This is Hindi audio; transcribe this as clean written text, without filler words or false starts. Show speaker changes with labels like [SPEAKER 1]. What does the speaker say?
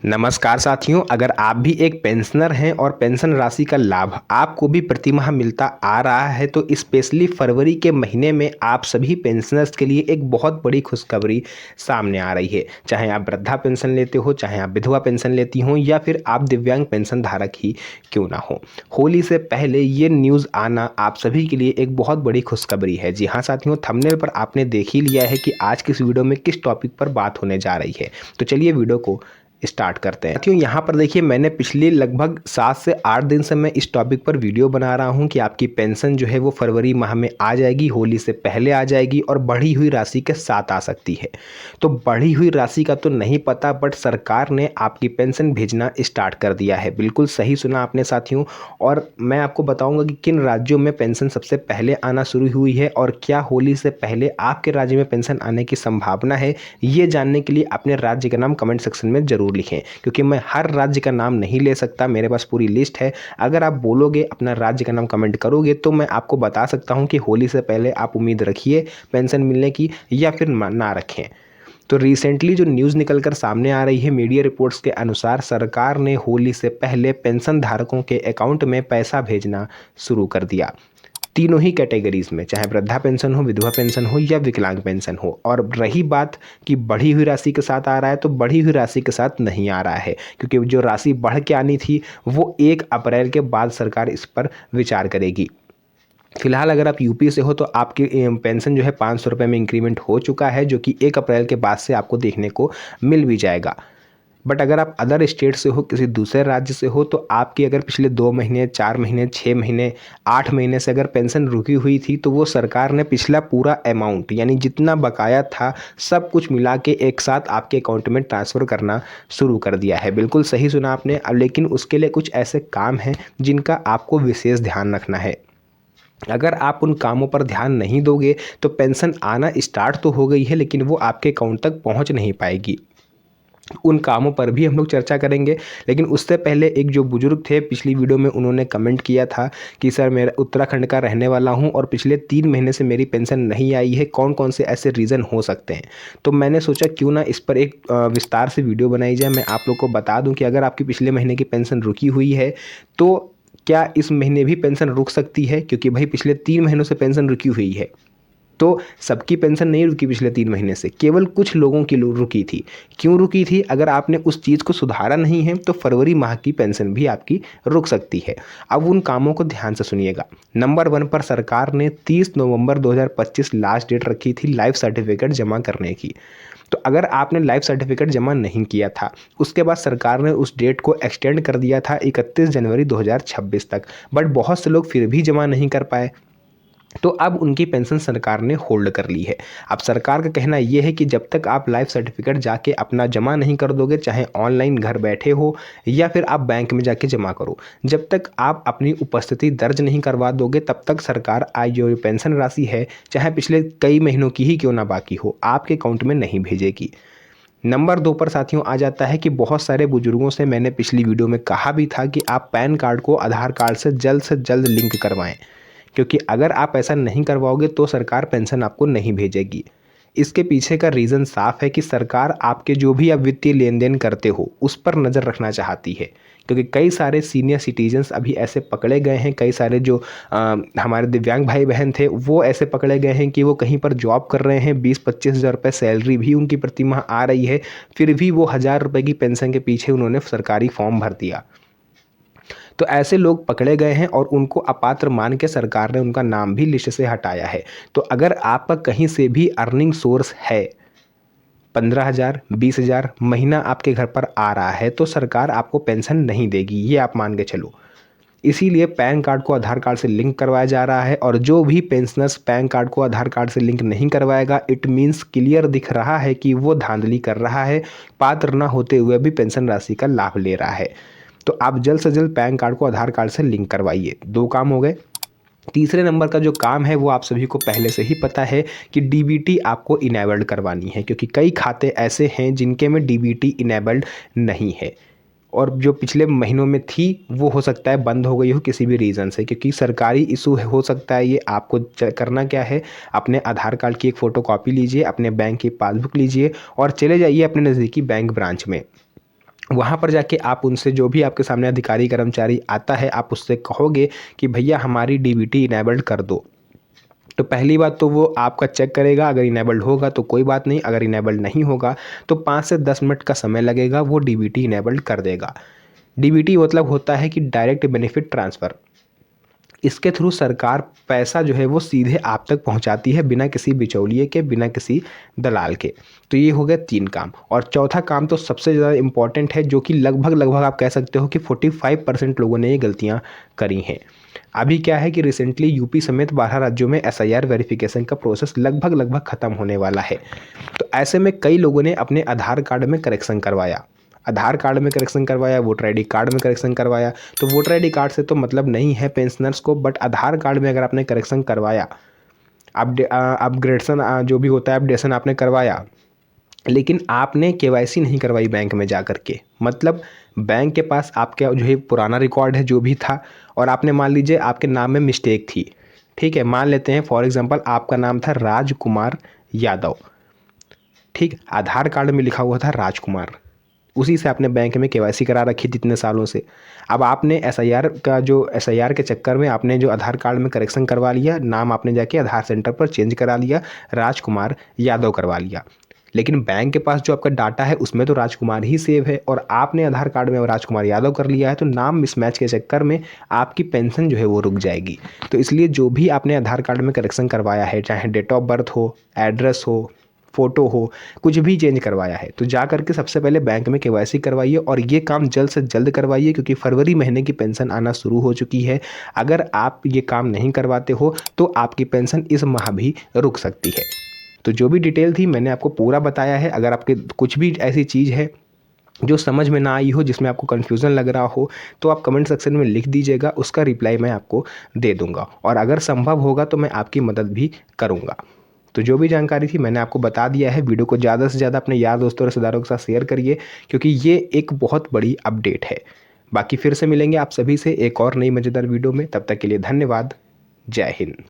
[SPEAKER 1] नमस्कार साथियों, अगर आप भी एक पेंशनर हैं और पेंशन राशि का लाभ आपको भी प्रतिमाह मिलता आ रहा है तो स्पेशली फरवरी के महीने में आप सभी पेंशनर्स के लिए एक बहुत बड़ी खुशखबरी सामने आ रही है। चाहे आप वृद्धा पेंशन लेते हो, चाहे आप विधवा पेंशन लेती हो या फिर आप दिव्यांग पेंशन धारक ही क्यों ना हो, होली से पहले ये न्यूज़ आना आप सभी के लिए एक बहुत बड़ी खुशखबरी है। जी हाँ साथियों, थंबनेल पर आपने देख ही लिया है कि आज की इस वीडियो में किस टॉपिक पर बात होने जा रही है। तो चलिए वीडियो को स्टार्ट करते हैं। साथियों यहाँ पर देखिए, मैंने पिछले लगभग 7 से 8 दिन से मैं इस टॉपिक पर वीडियो बना रहा हूँ कि आपकी पेंशन जो है वो फरवरी माह में आ जाएगी, होली से पहले आ जाएगी और बढ़ी हुई राशि के साथ आ सकती है। तो बढ़ी हुई राशि का तो नहीं पता, बट सरकार ने आपकी पेंशन भेजना स्टार्ट कर दिया है। बिल्कुल सही सुना आपने साथियों। और मैं आपको बताऊंगा कि किन राज्यों में पेंशन सबसे पहले आना शुरू हुई है और क्या होली से पहले आपके राज्य में पेंशन आने की संभावना है। ये जानने के लिए अपने राज्य का नाम कमेंट सेक्शन में जरूर लिखें, क्योंकि मैं हर राज्य का नाम नहीं ले सकता, मेरे पास पूरी लिस्ट है। अगर आप बोलोगे, अपना राज्य का नाम कमेंट करोगे, तो मैं आपको बता सकता हूं कि होली से पहले आप उम्मीद रखिए पेंशन मिलने की या फिर ना रखें। तो रिसेंटली जो न्यूज़ निकलकर सामने आ रही है मीडिया रिपोर्ट्स के अनुसार, सरकार ने होली से पहले पेंशन धारकों के अकाउंट में पैसा भेजना शुरू कर दिया, तीनों ही कैटेगरीज में, चाहे वृद्धा पेंशन हो, विधवा पेंशन हो या विकलांग पेंशन हो। और रही बात कि बढ़ी हुई राशि के साथ आ रहा है, तो बढ़ी हुई राशि के साथ नहीं आ रहा है, क्योंकि जो राशि बढ़ के आनी थी वो 1 अप्रैल के बाद सरकार इस पर विचार करेगी। फिलहाल अगर आप यूपी से हो तो आपकी पेंशन जो है 500 रुपये में इंक्रीमेंट हो चुका है, जो कि 1 अप्रैल के बाद से आपको देखने को मिल भी जाएगा। बट अगर आप अदर स्टेट से हो, किसी दूसरे राज्य से हो, तो आपकी अगर पिछले 2 महीने, 4 महीने, 6 महीने, 8 महीने से अगर पेंशन रुकी हुई थी, तो वो सरकार ने पिछला पूरा अमाउंट, यानी जितना बकाया था, सब कुछ मिला के एक साथ आपके अकाउंट में ट्रांसफ़र करना शुरू कर दिया है। बिल्कुल सही सुना आपने। अब लेकिन उसके लिए कुछ ऐसे काम हैं जिनका आपको विशेष ध्यान रखना है। अगर आप उन कामों पर ध्यान नहीं दोगे तो पेंशन आना स्टार्ट तो हो गई है, लेकिन वो आपके अकाउंट तक पहुंच नहीं पाएगी। उन कामों पर भी हम लोग चर्चा करेंगे, लेकिन उससे पहले एक जो बुजुर्ग थे पिछली वीडियो में, उन्होंने कमेंट किया था कि सर, मैं उत्तराखंड का रहने वाला हूं और पिछले 3 महीने से मेरी पेंशन नहीं आई है, कौन कौन से ऐसे रीज़न हो सकते हैं। तो मैंने सोचा क्यों ना इस पर एक विस्तार से वीडियो बनाई जाए। मैं आप लोग को बता दूं कि अगर आपकी पिछले महीने की पेंशन रुकी हुई है तो क्या इस महीने भी पेंशन रुक सकती है, क्योंकि भाई पिछले 3 महीनों से पेंशन रुकी हुई है। तो सबकी पेंशन नहीं रुकी पिछले 3 महीने से, केवल कुछ लोगों की रुकी थी। क्यों रुकी थी? अगर आपने उस चीज़ को सुधारा नहीं है तो फरवरी माह की पेंशन भी आपकी रुक सकती है। अब उन कामों को ध्यान से सुनिएगा। नंबर 1 पर सरकार ने 30 नवंबर 2025 लास्ट डेट रखी थी लाइफ सर्टिफिकेट जमा करने की। तो अगर आपने लाइफ सर्टिफिकेट जमा नहीं किया था, उसके बाद सरकार ने उस डेट को एक्सटेंड कर दिया था 31 जनवरी 2026 तक, बट बहुत से लोग फिर भी जमा नहीं कर पाए, तो अब उनकी पेंशन सरकार ने होल्ड कर ली है। अब सरकार का कहना यह है कि जब तक आप लाइफ सर्टिफिकेट जाके अपना जमा नहीं कर दोगे, चाहे ऑनलाइन घर बैठे हो या फिर आप बैंक में जाके जमा करो, जब तक आप अपनी उपस्थिति दर्ज नहीं करवा दोगे, तब तक सरकार आज जो पेंशन राशि है, चाहे पिछले कई महीनों की ही क्यों ना बाकी हो, आपके अकाउंट में नहीं भेजेगी। नंबर 2 पर साथियों आ जाता है कि बहुत सारे बुजुर्गों से मैंने पिछली वीडियो में कहा भी था कि आप पैन कार्ड को आधार कार्ड से जल्द लिंक करवाएं, क्योंकि अगर आप ऐसा नहीं करवाओगे तो सरकार पेंशन आपको नहीं भेजेगी। इसके पीछे का रीज़न साफ है कि सरकार आपके जो भी आप वित्तीय लेन देन करते हो उस पर नज़र रखना चाहती है, क्योंकि कई सारे सीनियर सिटीजन्स अभी ऐसे पकड़े गए हैं, कई सारे जो हमारे दिव्यांग भाई बहन थे वो ऐसे पकड़े गए हैं कि वो कहीं पर जॉब कर रहे हैं, 20-25 हज़ार रुपये सैलरी भी उनकी प्रति माह आ रही है, फिर भी वो 1000 रुपये की पेंशन के पीछे उन्होंने सरकारी फॉर्म भर दिया। तो ऐसे लोग पकड़े गए हैं और उनको अपात्र मान के सरकार ने उनका नाम भी लिस्ट से हटाया है। तो अगर आपका कहीं से भी अर्निंग सोर्स है, 15,000, 20,000 महीना आपके घर पर आ रहा है, तो सरकार आपको पेंशन नहीं देगी, ये आप मान के चलो। इसीलिए पैन कार्ड को आधार कार्ड से लिंक करवाया जा रहा है, और जो भी पेंशनर्स पैन कार्ड को आधार कार्ड से लिंक नहीं करवाएगा, इट मीन्स क्लियर दिख रहा है कि वो धांधली कर रहा है, पात्र न होते हुए भी पेंशन राशि का लाभ ले रहा है। तो आप जल्द से जल्द पैन कार्ड को आधार कार्ड से लिंक करवाइए। 2 काम हो गए। तीसरे नंबर का जो काम है वो आप सभी को पहले से ही पता है कि डीबीटी आपको इनेबल्ड करवानी है, क्योंकि कई खाते ऐसे हैं जिनके में डीबीटी इनेबल्ड नहीं है, और जो पिछले महीनों में थी वो हो सकता है बंद हो गई हो किसी भी रीज़न से, क्योंकि सरकारी इशू हो सकता है ये। आपको करना क्या है, अपने आधार कार्ड की एक फ़ोटोकॉपी लीजिए, अपने बैंक की पासबुक लीजिए और चले जाइए अपने नज़दीकी बैंक ब्रांच में। वहाँ पर जाके आप उनसे, जो भी आपके सामने अधिकारी कर्मचारी आता है, आप उससे कहोगे कि भैया हमारी डीबीटी इनेबल्ड कर दो। तो पहली बात तो वो आपका चेक करेगा, अगर इनेबल्ड होगा तो कोई बात नहीं, अगर इनेबल्ड नहीं होगा तो 5 से 10 मिनट का समय लगेगा, वो डीबीटी इनेबल्ड कर देगा। डीबीटी मतलब होता है कि डायरेक्ट बेनिफिट ट्रांसफ़र। इसके थ्रू सरकार पैसा जो है वो सीधे आप तक पहुंचाती है, बिना किसी बिचौलिए के, बिना किसी दलाल के। तो ये हो गया 3 काम। और चौथा काम तो सबसे ज़्यादा इम्पॉर्टेंट है, जो कि लगभग आप कह सकते हो कि 45% लोगों ने ये गलतियां करी हैं। अभी क्या है कि रिसेंटली यूपी समेत 12 राज्यों में एसआईआर वेरिफिकेशन का प्रोसेस लगभग ख़त्म होने वाला है। तो ऐसे में कई लोगों ने अपने आधार कार्ड में करेक्शन करवाया, आधार कार्ड में करेक्शन करवाया, वोटर आईडी कार्ड में करेक्शन करवाया। तो वोटर आईडी कार्ड से तो मतलब नहीं है पेंशनर्स को, बट आधार कार्ड में अगर आपने करेक्शन करवाया, अपग्रेडेशन जो भी होता है, अपडेशन आपने करवाया, लेकिन आपने केवाईसी नहीं करवाई बैंक में जा कर के, मतलब बैंक के पास आपका जो है पुराना रिकॉर्ड है जो भी था, और आपने मान लीजिए आपके नाम में मिस्टेक थी, ठीक है, मान लेते हैं फॉर एग्जांपल आपका नाम था राजकुमार यादव, ठीक, आधार कार्ड में लिखा हुआ था राजकुमार, उसी से आपने बैंक में केवाईसी करा रखी थी इतने सालों से। अब आपने एसआईआर के चक्कर में आपने जो आधार कार्ड में करेक्शन करवा लिया, नाम आपने जाके आधार सेंटर पर चेंज करा लिया, राजकुमार यादव करवा लिया, लेकिन बैंक के पास जो आपका डाटा है उसमें तो राजकुमार ही सेव है, और आपने आधार कार्ड में राजकुमार यादव कर लिया है, तो नाम मिसमैच के चक्कर में आपकी पेंशन जो है वो रुक जाएगी। तो इसलिए जो भी आपने आधार कार्ड में करेक्शन करवाया है, चाहे डेट ऑफ बर्थ हो, एड्रेस हो, फ़ोटो हो, कुछ भी चेंज करवाया है, तो जा करके सबसे पहले बैंक में केवाईसी करवाइए, और ये काम जल्द से जल्द करवाइए, क्योंकि फरवरी महीने की पेंशन आना शुरू हो चुकी है। अगर आप ये काम नहीं करवाते हो तो आपकी पेंशन इस माह भी रुक सकती है। तो जो भी डिटेल थी मैंने आपको पूरा बताया है। अगर आपके कुछ भी ऐसी चीज़ है जो समझ में ना आई हो, जिसमें आपको कन्फ्यूज़न लग रहा हो, तो आप कमेंट सेक्शन में लिख दीजिएगा, उसका रिप्लाई मैं आपको दे दूँगा, और अगर संभव होगा तो मैं आपकी मदद भी करूँगा। तो जो भी जानकारी थी मैंने आपको बता दिया है। वीडियो को ज़्यादा से ज़्यादा अपने यार दोस्तों और रिश्तेदारों के साथ शेयर करिए, क्योंकि ये एक बहुत बड़ी अपडेट है। बाकी फिर से मिलेंगे आप सभी से एक और नई मज़ेदार वीडियो में, तब तक के लिए धन्यवाद। जय हिंद।